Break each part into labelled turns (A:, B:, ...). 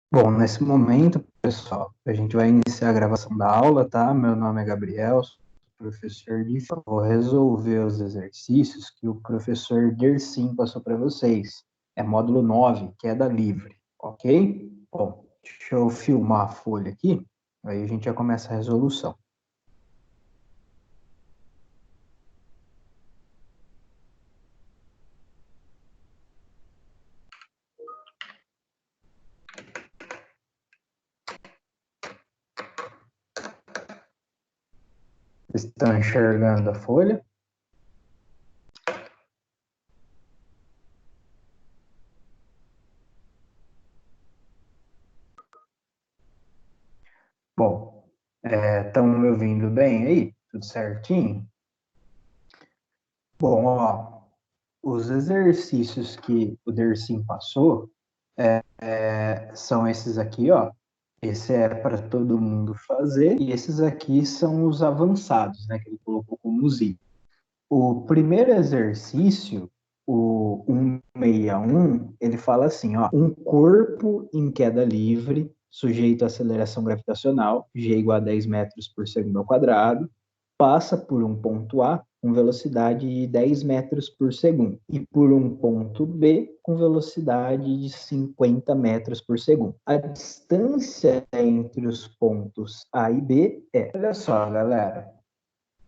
A: Bom, nesse momento, pessoal, a gente vai iniciar a gravação da aula, tá? Meu nome é Gabriel, sou professor de... Vou resolver os exercícios que o professor Dersim passou para vocês. É módulo 9, queda livre, ok? Bom, deixa eu filmar a folha aqui, aí a gente já começa a resolução. Estão enxergando a folha? Bom, estão me ouvindo bem aí? Tudo certinho? Bom, ó, os exercícios que o Dersim passou são esses aqui, ó. Esse é para todo mundo fazer, e esses aqui são os avançados, né, que ele colocou como Z. O primeiro exercício, o 161, ele fala assim, ó, um corpo em queda livre, sujeito à aceleração gravitacional, g igual a 10 metros por segundo ao quadrado, passa por um ponto A com velocidade de 10 metros por segundo e por um ponto B com velocidade de 50 metros por segundo. A distância entre os pontos A e B é, olha só, galera,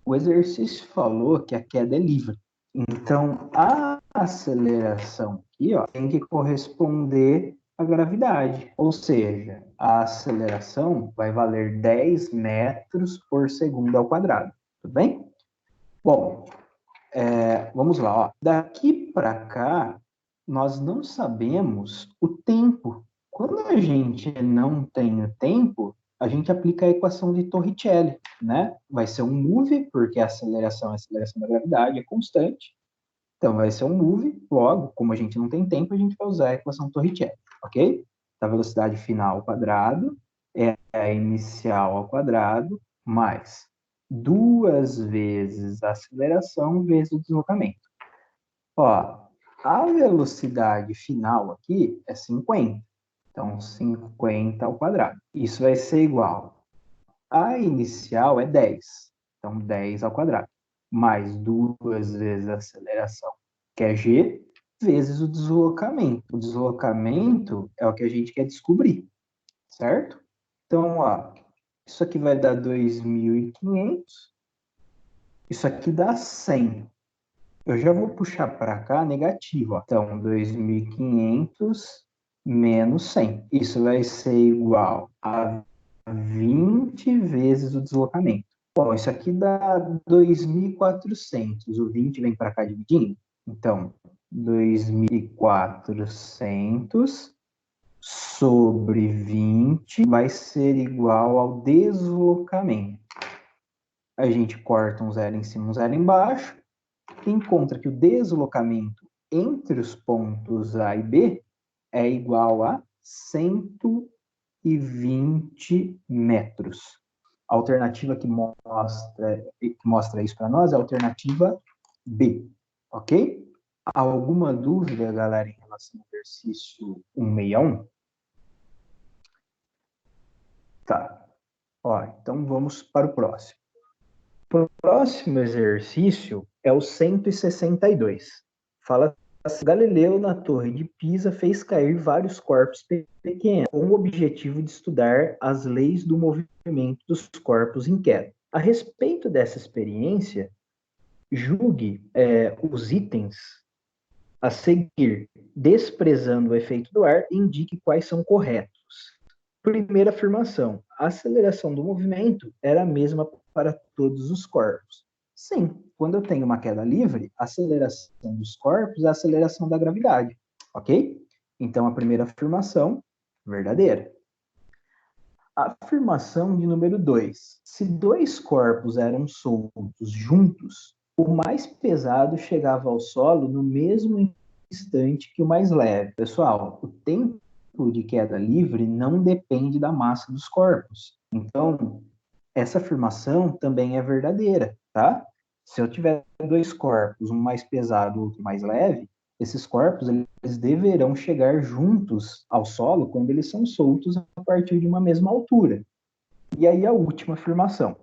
A: o exercício falou que a queda é livre. Então, a aceleração aqui, ó, tem que corresponder à gravidade. Ou seja, a aceleração vai valer 10 metros por segundo ao quadrado. Tudo bem? Bom, vamos lá. Ó. Daqui para cá, nós não sabemos o tempo. Quando a gente não tem o tempo, a gente aplica a equação de Torricelli, né? Vai ser um move, porque a aceleração da gravidade é constante. Então, vai ser um move. Logo, como a gente não tem tempo, a gente vai usar a equação Torricelli, ok? Da velocidade final ao quadrado é a inicial ao quadrado mais duas vezes a aceleração vezes o deslocamento. Ó, a velocidade final aqui é 50. Então, 50 ao quadrado. Isso vai ser igual. A inicial é 10. Então, 10 ao quadrado. Mais duas vezes a aceleração, que é g, vezes o deslocamento. O deslocamento é o que a gente quer descobrir, certo? Então, ó, isso aqui vai dar 2.500. Isso aqui dá 100. Eu já vou puxar para cá negativo. Ó. Então, 2.500 menos 100. Isso vai ser igual a 20 vezes o deslocamento. Bom, isso aqui dá 2.400. O 20 vem para cá dividindo. Então, 2.400 sobre 20 vai ser igual ao deslocamento. A gente corta um zero em cima, um zero embaixo, encontra que o deslocamento entre os pontos A e B é igual a 120 metros. A alternativa que mostra isso para nós é a alternativa B, ok? Alguma dúvida, galera, em relação ao exercício 161? Tá. Ó, então vamos para o próximo. O próximo exercício é o 162. Fala assim, Galileu na Torre de Pisa fez cair vários corpos pequenos com o objetivo de estudar as leis do movimento dos corpos em queda. A respeito dessa experiência, julgue os itens a seguir, desprezando o efeito do ar, indique quais são corretos. Primeira afirmação: a aceleração do movimento era a mesma para todos os corpos. Sim, quando eu tenho uma queda livre, a aceleração dos corpos é a aceleração da gravidade, ok? Então, a primeira afirmação, verdadeira. A afirmação de número 2. Se dois corpos eram soltos juntos, o mais pesado chegava ao solo no mesmo instante que o mais leve. Pessoal, o tempo de queda livre não depende da massa dos corpos. Então, essa afirmação também é verdadeira, tá? Se eu tiver dois corpos, um mais pesado e outro mais leve, esses corpos eles deverão chegar juntos ao solo quando eles são soltos a partir de uma mesma altura. E aí a última afirmação.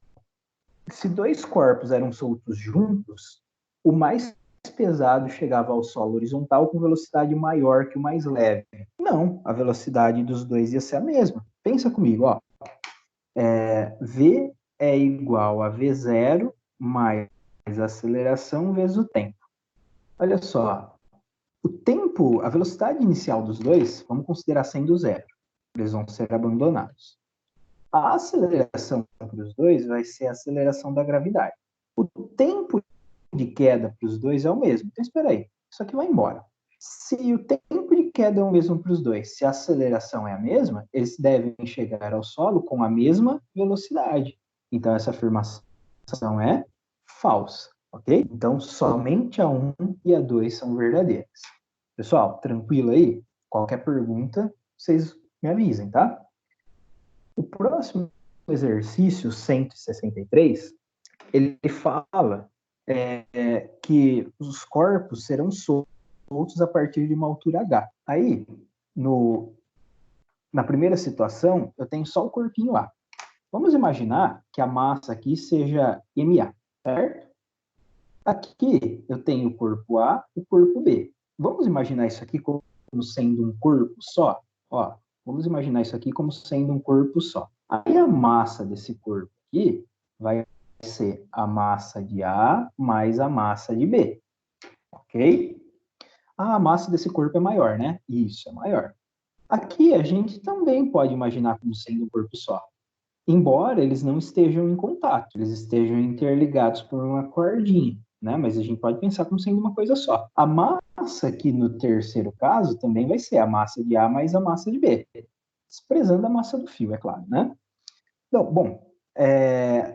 A: Se dois corpos eram soltos juntos, o mais pesado chegava ao solo horizontal com velocidade maior que o mais leve. Não, a velocidade dos dois ia ser a mesma. Pensa comigo, ó. V é igual a V0 mais a aceleração vezes o tempo. Olha só, o tempo, a velocidade inicial dos dois, vamos considerar sendo zero. Eles vão ser abandonados. A aceleração para os dois vai ser a aceleração da gravidade. O tempo de queda para os dois é o mesmo. Então, espera aí, isso aqui vai embora. Se o tempo de queda é o mesmo para os dois, se a aceleração é a mesma, eles devem chegar ao solo com a mesma velocidade. Então, essa afirmação é falsa, ok? Então, somente a 1 e a 2 são verdadeiras. Pessoal, tranquilo aí? Qualquer pergunta, vocês me avisem, tá? O próximo exercício, 163, ele fala que os corpos serão soltos a partir de uma altura h. Aí, na primeira situação, eu tenho só o corpinho A. Vamos imaginar que a massa aqui seja ma, certo? Aqui eu tenho o corpo A e o corpo B. Vamos imaginar isso aqui como sendo um corpo só? Ó, vamos imaginar isso aqui como sendo um corpo só. Aí a massa desse corpo aqui vai ser a massa de A mais a massa de B. Ok? Ah, a massa desse corpo é maior, né? Isso, é maior. Aqui a gente também pode imaginar como sendo um corpo só. Embora eles não estejam em contato, eles estejam interligados por uma cordinha, né? Mas a gente pode pensar como sendo uma coisa só. A massa aqui no terceiro caso também vai ser a massa de A mais a massa de B, desprezando a massa do fio, é claro, né? Então, bom,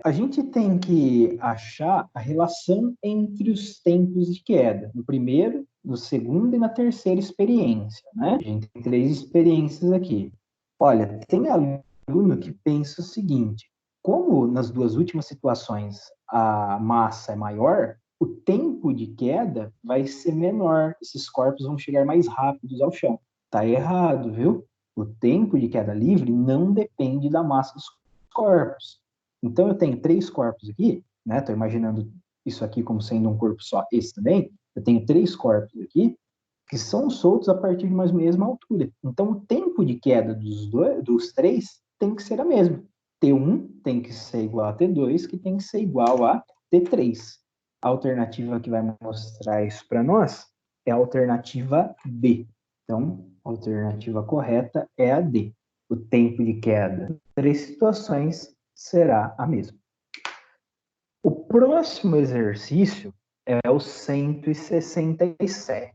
A: a gente tem que achar a relação entre os tempos de queda, no primeiro, no segundo e na terceira experiência, né? A gente tem 3 experiências aqui. Olha, tem aluno que pensa o seguinte, como nas 2 últimas situações a massa é maior, o tempo de queda vai ser menor, esses corpos vão chegar mais rápidos ao chão. Tá errado, viu? O tempo de queda livre não depende da massa dos corpos. Então, eu tenho 3 corpos aqui, né? Estou imaginando isso aqui como sendo um corpo só, esse também. Eu tenho 3 corpos aqui que são soltos a partir de uma mesma altura. Então, o tempo de queda dos 3 tem que ser a mesma. T1 tem que ser igual a T2, que tem que ser igual a T3. A alternativa que vai mostrar isso para nós é a alternativa D. Então, a alternativa correta é a D. O tempo de queda em 3 situações será a mesma. O próximo exercício é o 167.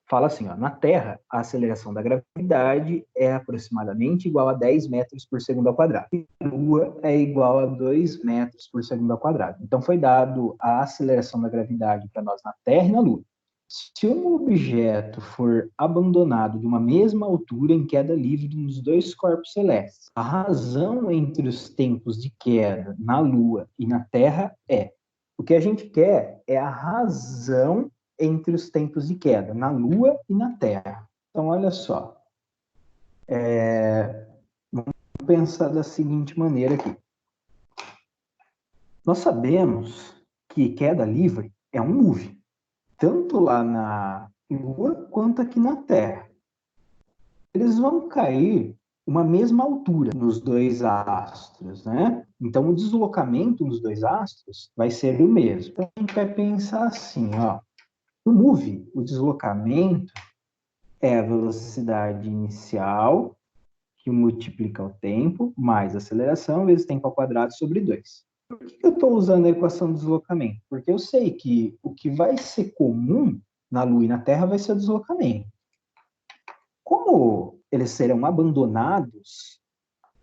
A: Fala assim, ó, na Terra, a aceleração da gravidade é aproximadamente igual a 10 metros por segundo ao quadrado. E a Lua é igual a 2 metros por segundo ao quadrado. Então, foi dado a aceleração da gravidade para nós na Terra e na Lua. Se um objeto for abandonado de uma mesma altura em queda livre nos 2 corpos celestes, a razão entre os tempos de queda na Lua e na Terra é. O que a gente quer é a razão entre os tempos de queda, na Lua e na Terra. Então, olha só. Vamos pensar da seguinte maneira aqui. Nós sabemos que queda livre é um move, tanto lá na Lua quanto aqui na Terra. Eles vão cair uma mesma altura nos 2 astros, né? Então, o deslocamento nos 2 astros vai ser o mesmo. Então, a gente vai pensar assim, ó. No move, o deslocamento é a velocidade inicial, que multiplica o tempo, mais a aceleração, vezes tempo ao quadrado sobre 2. Por que eu estou usando a equação de deslocamento? Porque eu sei que o que vai ser comum na Lua e na Terra vai ser o deslocamento. Como eles serão abandonados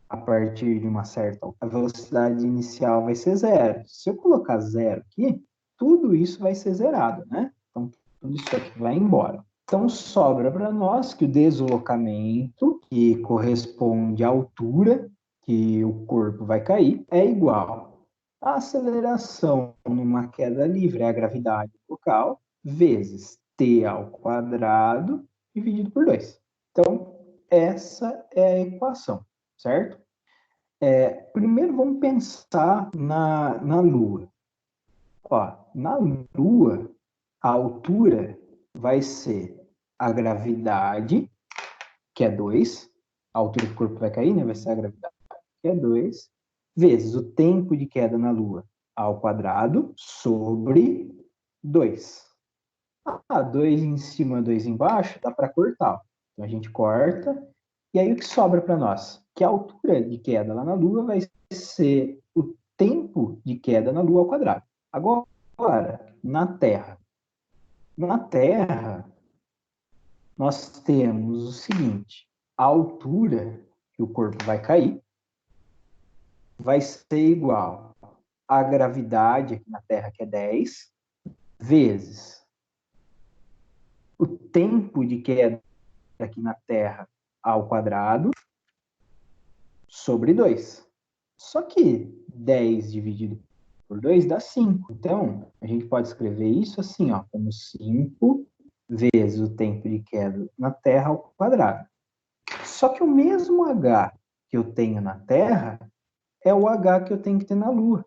A: a partir de uma certa... A velocidade inicial vai ser zero. Se eu colocar zero aqui, tudo isso vai ser zerado, né? Então, tudo isso aqui vai embora. Então, sobra para nós que o deslocamento, que corresponde à altura que o corpo vai cair, é igual à aceleração numa queda livre, é a gravidade local, vezes t ao quadrado dividido por 2. Então, essa é a equação, certo? Primeiro, vamos pensar na Lua. Ó, na Lua, a altura vai ser a gravidade, que é 2, a altura que o corpo vai cair, né? Vai ser a gravidade, que é 2, vezes o tempo de queda na Lua ao quadrado sobre 2. 2 em cima, 2 embaixo, dá para cortar. Então a gente corta, e aí o que sobra para nós? Que a altura de queda lá na Lua vai ser o tempo de queda na Lua ao quadrado. Agora, na Terra. Na Terra, nós temos o seguinte: a altura que o corpo vai cair vai ser igual à gravidade aqui na Terra, que é 10, vezes o tempo de queda aqui na Terra ao quadrado sobre 2. Só que 10 dividido por 2 dá 5. Então, a gente pode escrever isso assim, ó, como 5 vezes o tempo de queda na Terra ao quadrado. Só que o mesmo h que eu tenho na Terra é o h que eu tenho que ter na Lua.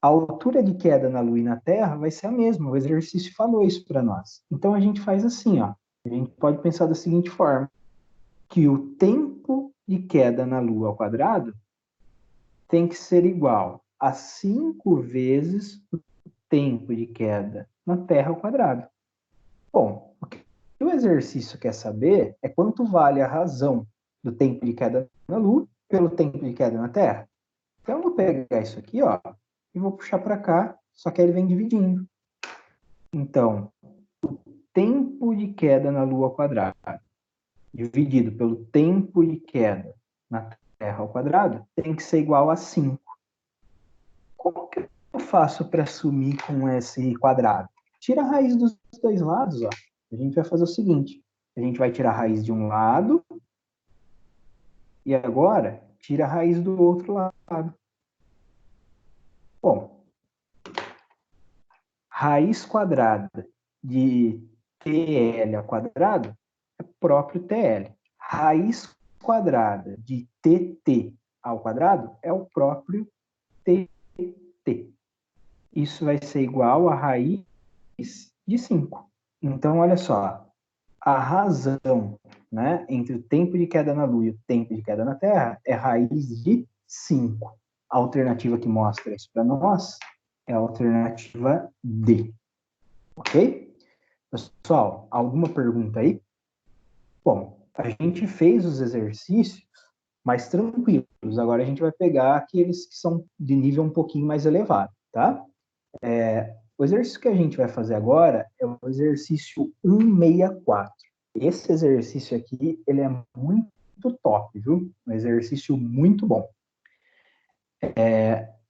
A: A altura de queda na Lua e na Terra vai ser a mesma. O exercício falou isso para nós. Então, a gente faz assim, ó. A gente pode pensar da seguinte forma, que o tempo de queda na Lua ao quadrado tem que ser igual a 5 vezes o tempo de queda na Terra ao quadrado. Bom, o que o exercício quer saber é quanto vale a razão do tempo de queda na Lua pelo tempo de queda na Terra. Então, eu vou pegar isso aqui, ó, e vou puxar para cá, só que ele vem dividindo. Então, tempo de queda na Lua ao quadrado dividido pelo tempo de queda na Terra ao quadrado tem que ser igual a 5. Como que eu faço para sumir com esse quadrado? Tira a raiz dos dois lados, ó. A gente vai fazer o seguinte, a gente vai tirar a raiz de um lado e agora tira a raiz do outro lado. Bom, raiz quadrada de TL ao quadrado é próprio TL. Raiz quadrada de TT ao quadrado é o próprio TT. Isso vai ser igual a raiz de 5. Então, olha só, a razão, né, entre o tempo de queda na Lua e o tempo de queda na Terra é raiz de 5. A alternativa que mostra isso para nós é a alternativa D. Ok? Pessoal, alguma pergunta aí? Bom, a gente fez os exercícios mais tranquilos. Agora a gente vai pegar aqueles que são de nível um pouquinho mais elevado, tá? O exercício que a gente vai fazer agora é o exercício 164. Esse exercício aqui, ele é muito top, viu? Um exercício muito bom.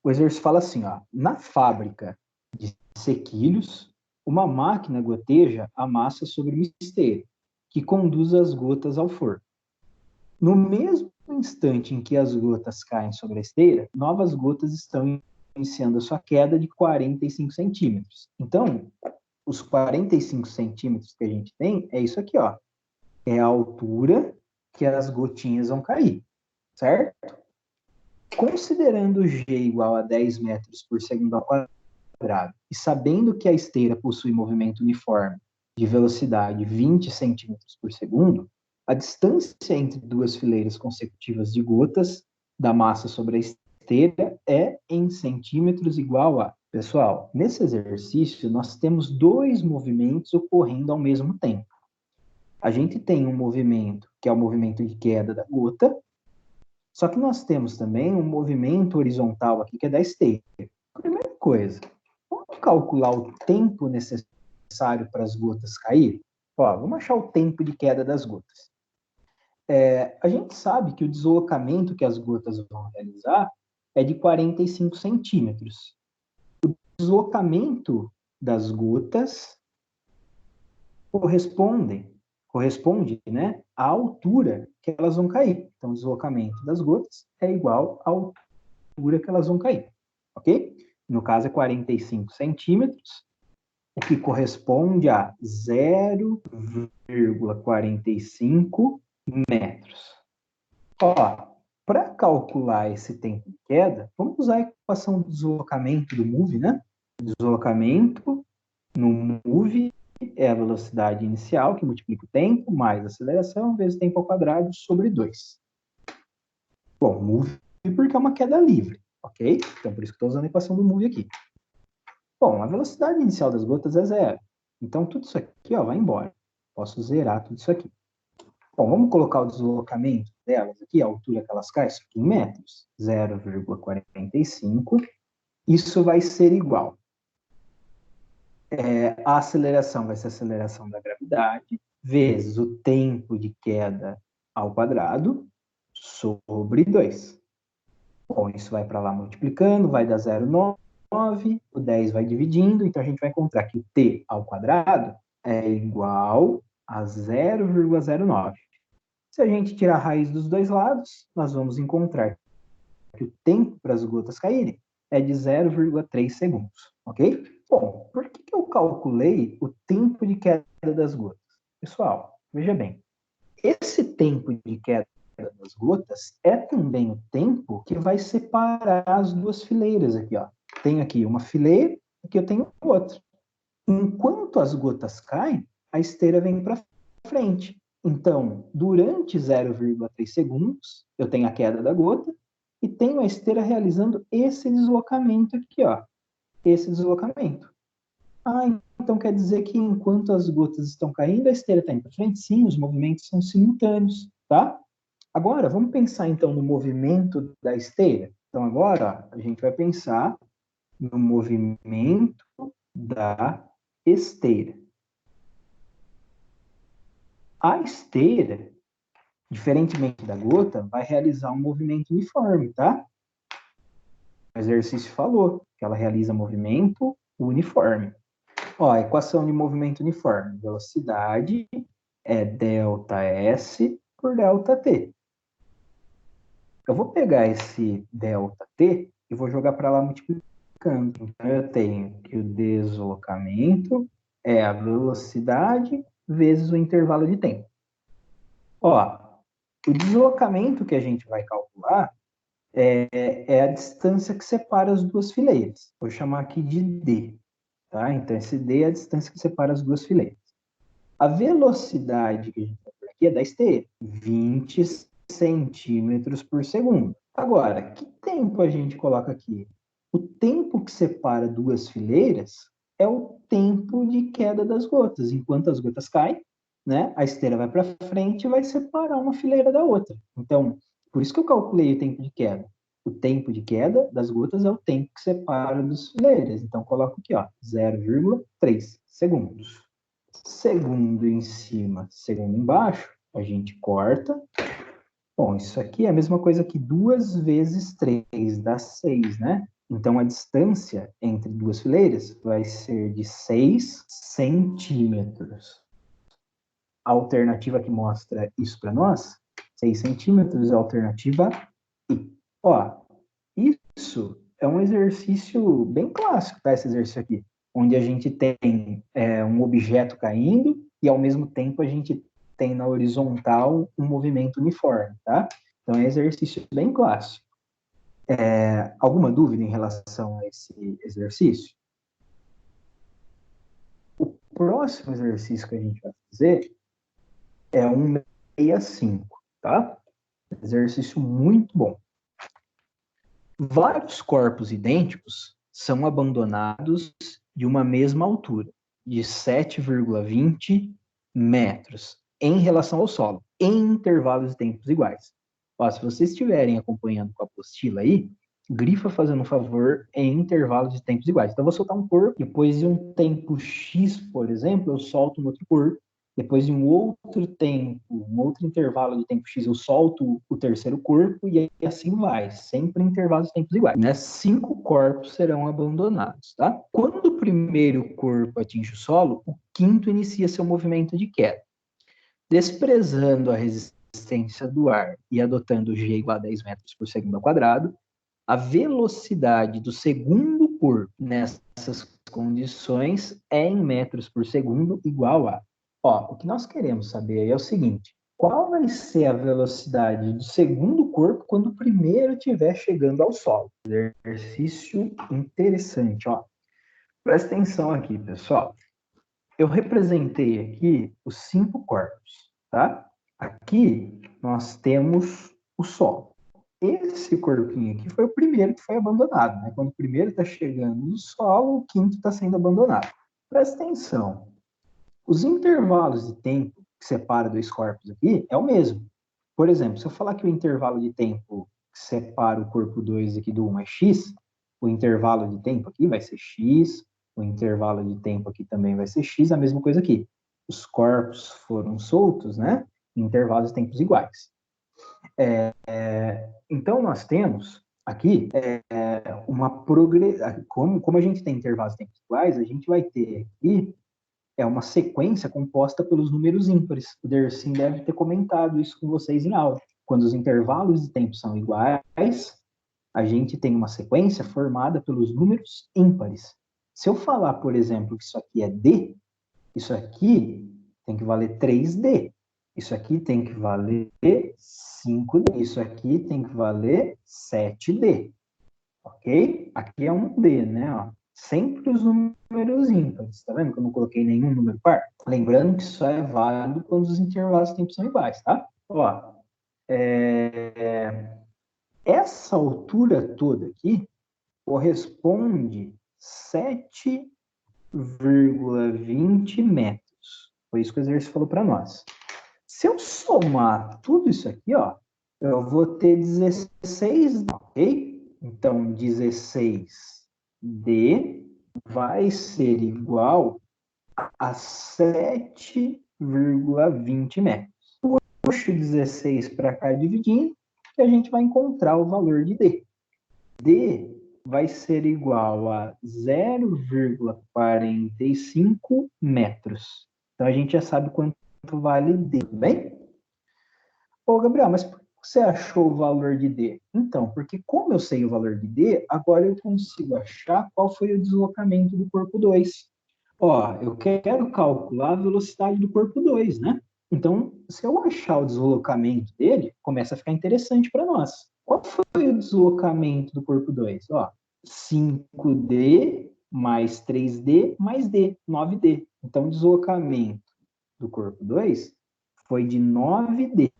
A: O exercício fala assim, ó, na fábrica de sequilhos, uma máquina goteja a massa sobre uma esteira, que conduz as gotas ao forno. No mesmo instante em que as gotas caem sobre a esteira, novas gotas estão iniciando a sua queda de 45 centímetros. Então, os 45 centímetros que a gente tem é isso aqui, ó. É a altura que as gotinhas vão cair, certo? Considerando G igual a 10 metros por segundo ao quadrado e sabendo que a esteira possui movimento uniforme de velocidade 20 centímetros por segundo, a distância entre duas fileiras consecutivas de gotas da massa sobre a esteira é em centímetros igual a... Pessoal, nesse exercício nós temos dois movimentos ocorrendo ao mesmo tempo. A gente tem um movimento que é o movimento de queda da gota, só que nós temos também um movimento horizontal aqui que é da esteira. Primeira coisa, vamos calcular o tempo necessário para as gotas cair? Ó, vamos achar o tempo de queda das gotas. A gente sabe que o deslocamento que as gotas vão realizar é de 45 centímetros. O deslocamento das gotas corresponde, né, à altura que elas vão cair. Então, o deslocamento das gotas é igual à altura que elas vão cair, ok? No caso, é 45 centímetros o que corresponde a 0,45 metros. Ó, para calcular esse tempo de queda, vamos usar a equação do deslocamento do move, né? Deslocamento no move é a velocidade inicial, que multiplica o tempo, mais a aceleração, vezes o tempo ao quadrado, sobre 2. Bom, move porque é uma queda livre, ok? Então, por isso que estou usando a equação do move aqui. Bom, a velocidade inicial das gotas é 0. Então, tudo isso aqui ó, vai embora. Posso zerar tudo isso aqui. Bom, vamos colocar o deslocamento delas aqui, a altura que elas caem, isso aqui em metros. 0,45. Isso vai ser igual. A aceleração vai ser a aceleração da gravidade, vezes o tempo de queda ao quadrado, sobre 2. Bom, isso vai para lá multiplicando, vai dar 0,9, o 10 vai dividindo, então a gente vai encontrar que o t ao quadrado é igual a 0,09. Se a gente tirar a raiz dos dois lados, nós vamos encontrar que o tempo para as gotas caírem é de 0,3 segundos, ok? Bom, por que eu calculei o tempo de queda das gotas? Pessoal, veja bem, esse tempo de queda das gotas é também o tempo que vai separar as duas fileiras aqui, ó. Tenho aqui uma fileira, aqui eu tenho outra. Enquanto as gotas caem, a esteira vem para frente. Então, durante 0,3 segundos, eu tenho a queda da gota e tenho a esteira realizando esse deslocamento aqui, ó. Esse deslocamento. Então quer dizer que enquanto as gotas estão caindo, a esteira está indo para frente? Sim, os movimentos são simultâneos, tá? Agora, vamos pensar então no movimento da esteira. Então agora, ó, a gente vai pensar no movimento da esteira. A esteira, diferentemente da gota, vai realizar um movimento uniforme, tá? O exercício falou que ela realiza movimento uniforme. Ó, a equação de movimento uniforme. Velocidade é ΔS por ΔT. Eu vou pegar esse ΔT e vou jogar para lá multiplicando. Então, eu tenho que o deslocamento é a velocidade vezes o intervalo de tempo. Ó, o deslocamento que a gente vai calcular é a distância que separa as duas fileiras. Vou chamar aqui de D. Tá? Então, esse D é a distância que separa as duas fileiras. A velocidade que a gente vai por aqui é da esteira, 20 centímetros por segundo. Agora, que tempo a gente coloca aqui? O tempo que separa duas fileiras é o tempo de queda das gotas. Enquanto as gotas caem, né, a esteira vai para frente e vai separar uma fileira da outra. Então, por isso que eu calculei o tempo de queda. O tempo de queda das gotas é o tempo que separa das fileiras. Então, coloco aqui, ó, 0,3 segundos. Segundo em cima, segundo embaixo, a gente corta. Bom, isso aqui é a mesma coisa que 2 vezes 3 dá 6, né? Então, a distância entre duas fileiras vai ser de 6 centímetros. A alternativa que mostra isso para nós, 6 centímetros, é a alternativa I. Ó, isso é um exercício bem clássico, tá? Esse exercício aqui, onde a gente tem um objeto caindo e, ao mesmo tempo, a gente tem na horizontal um movimento uniforme, tá? Então, é um exercício bem clássico. Alguma dúvida em relação a esse exercício? O próximo exercício que a gente vai fazer é um 65, tá? Exercício muito bom. Vários corpos idênticos são abandonados de uma mesma altura, de 7,20 metros, em relação ao solo, em intervalos de tempos iguais. Ó, se vocês estiverem acompanhando com a apostila aí, grifa fazendo um favor em intervalos de tempos iguais. Então, eu vou soltar um corpo, depois de um tempo X, por exemplo, eu solto um outro corpo, depois de um outro tempo, um outro intervalo de tempo X, eu solto o terceiro corpo e assim vai, sempre em intervalos de tempos iguais. Né? 5 corpos serão abandonados, tá? Quando o primeiro corpo atinge o solo, o quinto inicia seu movimento de queda. Desprezando a resistência do ar e adotando G igual a 10 metros por segundo ao quadrado, a velocidade do segundo corpo nessas condições é em metros por segundo igual a... Ó, o que nós queremos saber aí é o seguinte: qual vai ser a velocidade do segundo corpo quando o primeiro estiver chegando ao solo? Exercício interessante, ó. Presta atenção aqui, pessoal. Eu representei aqui os 5 corpos, tá? Aqui nós temos o solo. Esse corpinho aqui foi o primeiro que foi abandonado, né? Quando o primeiro está chegando no solo, o quinto está sendo abandonado. Presta atenção. Os intervalos de tempo que separa dois corpos aqui é o mesmo. Por exemplo, se eu falar que o intervalo de tempo que separa o corpo 2 aqui do 1 é x, o intervalo de tempo aqui vai ser x, o intervalo de tempo aqui também vai ser x, a mesma coisa aqui. Os corpos foram soltos, né? Em intervalos de tempos iguais. Então, nós temos aqui uma progressão. Como a gente tem intervalos de tempos iguais, a gente vai ter aqui uma sequência composta pelos números ímpares. O Dersim deve ter comentado isso com vocês em aula. Quando os intervalos de tempo são iguais, a gente tem uma sequência formada pelos números ímpares. Se eu falar, por exemplo, que isso aqui é D, isso aqui tem que valer 3D. Isso aqui tem que valer 5D. Isso aqui tem que valer 7D. Ok? Aqui é um D, né? Ó. Sempre os números ímpares. Tá vendo que eu não coloquei nenhum número par? Lembrando que isso é válido quando os intervalos de tempo são iguais, tá? Ó, essa altura toda aqui corresponde 7,20 metros. Foi isso que o exercício falou para nós. Se eu somar tudo isso aqui, ó, eu vou ter 16, ok? Então, 16D vai ser igual a 7,20 metros. Puxo 16 para cá dividindo, e a gente vai encontrar o valor de D. D vai ser igual a 0,45 metros. Então, a gente já sabe quanto vale D, tudo bem? Ô, Gabriel, mas por que você achou o valor de D? Então, porque como eu sei o valor de D, agora eu consigo achar qual foi o deslocamento do corpo 2. Ó, eu quero calcular a velocidade do corpo 2, né? Então, se eu achar o deslocamento dele, começa a ficar interessante para nós. Qual foi o deslocamento do corpo 2? Ó, 5D mais 3D mais D, 9D. Então, o deslocamento do corpo 2 foi de 9D.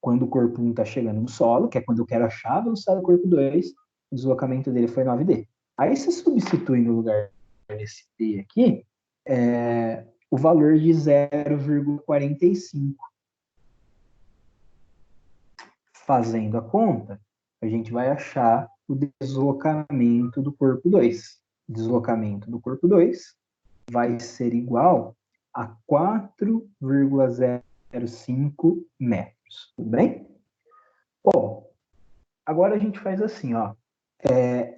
A: Quando o corpo 1 está chegando no solo, que é quando eu quero achar a velocidade do corpo 2, o deslocamento dele foi 9D. Aí você substitui no lugar desse D aqui o valor de 0,45. Fazendo a conta, a gente vai achar o deslocamento do corpo 2. O deslocamento do corpo 2 vai ser igual a 4,05 metros. Tudo bem? Bom, agora a gente faz assim, ó.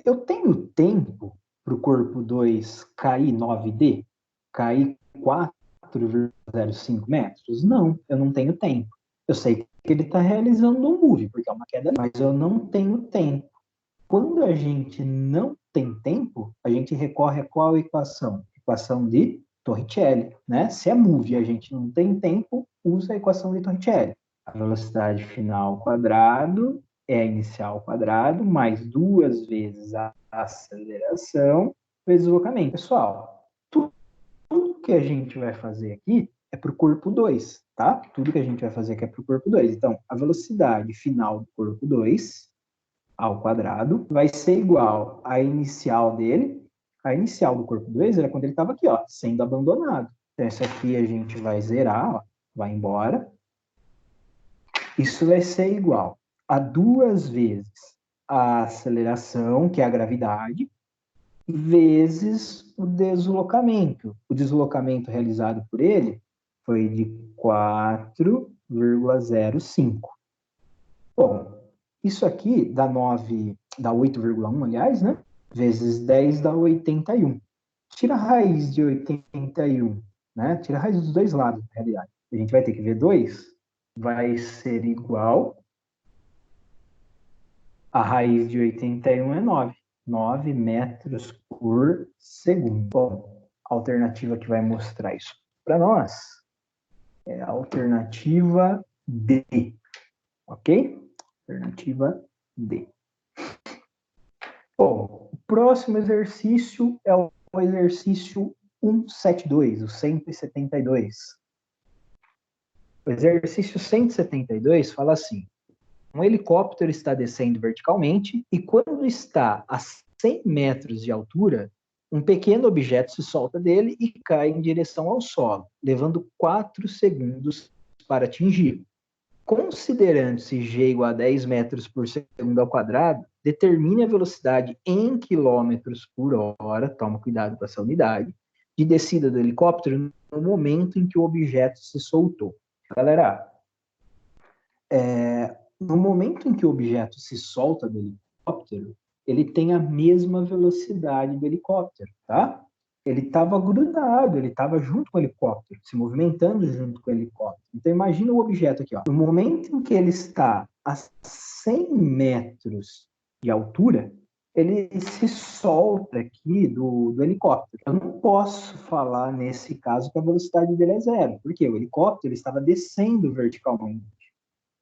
A: Eu tenho tempo para o corpo 2 cair 9D? Cair 4,05 metros? Não, eu não tenho tempo. Eu sei que ele está realizando um move, porque é uma queda, mas eu não tenho tempo. Quando a gente não tem tempo, a gente recorre a qual equação? Equação de Torricelli, né? Se é move e a gente não tem tempo, usa a equação de Torricelli. A velocidade final ao quadrado é a inicial ao quadrado, mais 2 vezes a aceleração vezes o deslocamento. Pessoal, tudo que a gente vai fazer aqui é para o corpo 2, tá? Tudo que a gente vai fazer aqui é para o corpo 2. Então, a velocidade final do corpo 2 ao quadrado vai ser igual à inicial dele. A inicial do corpo 2 era quando ele estava aqui, ó, sendo abandonado. Então, isso aqui a gente vai zerar, ó, vai embora. Isso vai ser igual a 2 vezes a aceleração, que é a gravidade, vezes o deslocamento. O deslocamento realizado por ele foi de 4,05. Bom, isso aqui dá 8,1, aliás, né? Vezes 10 dá 81. Tira a raiz de 81, né? Tira a raiz dos dois lados, na realidade. A gente vai ter que ver 2, vai ser igual a raiz de 81 é 9. 9 metros por segundo. Bom, a alternativa que vai mostrar isso para nós é a alternativa D, ok? Alternativa D. Bom, o próximo exercício é o exercício 172, o 172. O exercício 172 fala assim: um helicóptero está descendo verticalmente e quando está a 100 metros de altura, um pequeno objeto se solta dele e cai em direção ao solo, levando 4 segundos para atingir. Considerando-se g igual a 10 metros por segundo ao quadrado, determine a velocidade em quilômetros por hora, toma cuidado com essa unidade, de descida do helicóptero no momento em que o objeto se soltou. Galera, no momento em que o objeto se solta do helicóptero, ele tem a mesma velocidade do helicóptero, tá? Ele estava grudado, ele estava junto com o helicóptero, se movimentando junto com o helicóptero. Então, imagina o objeto aqui, ó. No momento em que ele está a 100 metros de altura, ele se solta aqui do helicóptero. Eu não posso falar, nesse caso, que a velocidade dele é zero, porque o helicóptero estava descendo verticalmente.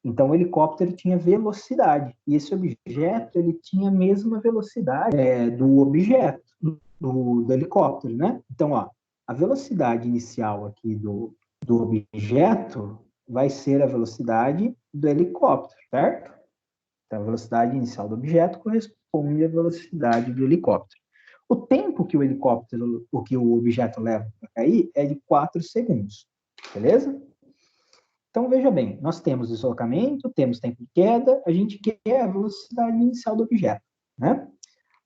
A: Então, o helicóptero tinha velocidade, e esse objeto ele tinha a mesma velocidade do objeto, do helicóptero, né? Então, ó, a velocidade inicial aqui do objeto vai ser a velocidade do helicóptero, certo? Então, a velocidade inicial do objeto corresponde à velocidade do helicóptero. O tempo que o objeto leva para cair é de 4 segundos, beleza? Então, veja bem, nós temos deslocamento, temos tempo de queda, a gente quer a velocidade inicial do objeto, né?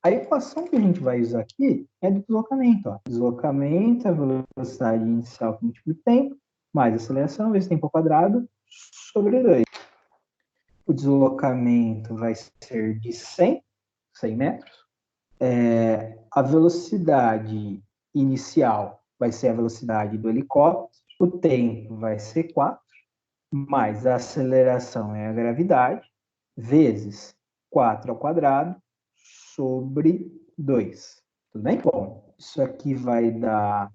A: A equação que a gente vai usar aqui é do deslocamento, ó. Deslocamento, a velocidade inicial que multiplica o tempo, mais aceleração, vezes tempo ao quadrado, sobre 2. O deslocamento vai ser de 100 metros. A velocidade inicial vai ser a velocidade do helicóptero, o tempo vai ser 4, mais a aceleração é a gravidade, vezes 4 ao quadrado, sobre 2. Tudo bem? Bom, isso aqui vai dar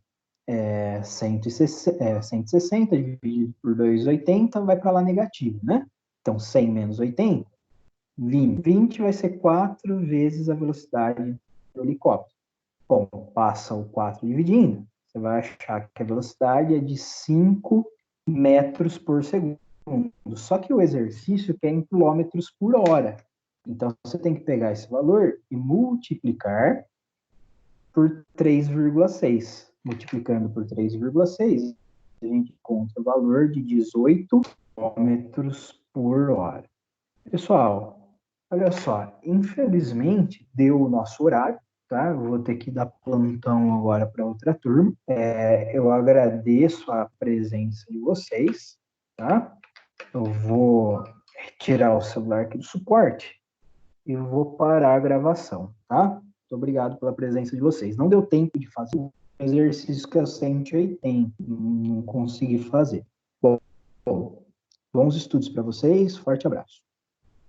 A: 160 dividido por 280, vai para lá negativo, né? Então, 100 menos 80, 20. 20 vai ser 4 vezes a velocidade do helicóptero. Bom, passa o 4 dividindo, você vai achar que a velocidade é de 5 metros por segundo. Só que o exercício quer em quilômetros por hora. Então, você tem que pegar esse valor e multiplicar por 3,6. Multiplicando por 3,6, a gente encontra o valor de 18 quilômetros por hora. Pessoal, olha só, infelizmente deu o nosso horário, tá? Eu vou ter que dar plantão agora para outra turma. Eu agradeço a presença de vocês, tá? Eu vou retirar o celular aqui do suporte e eu vou parar a gravação, tá? Muito obrigado pela presença de vocês. Não deu tempo de fazer o exercício que eu 180, não consegui fazer. Bom, bons estudos para vocês, forte abraço.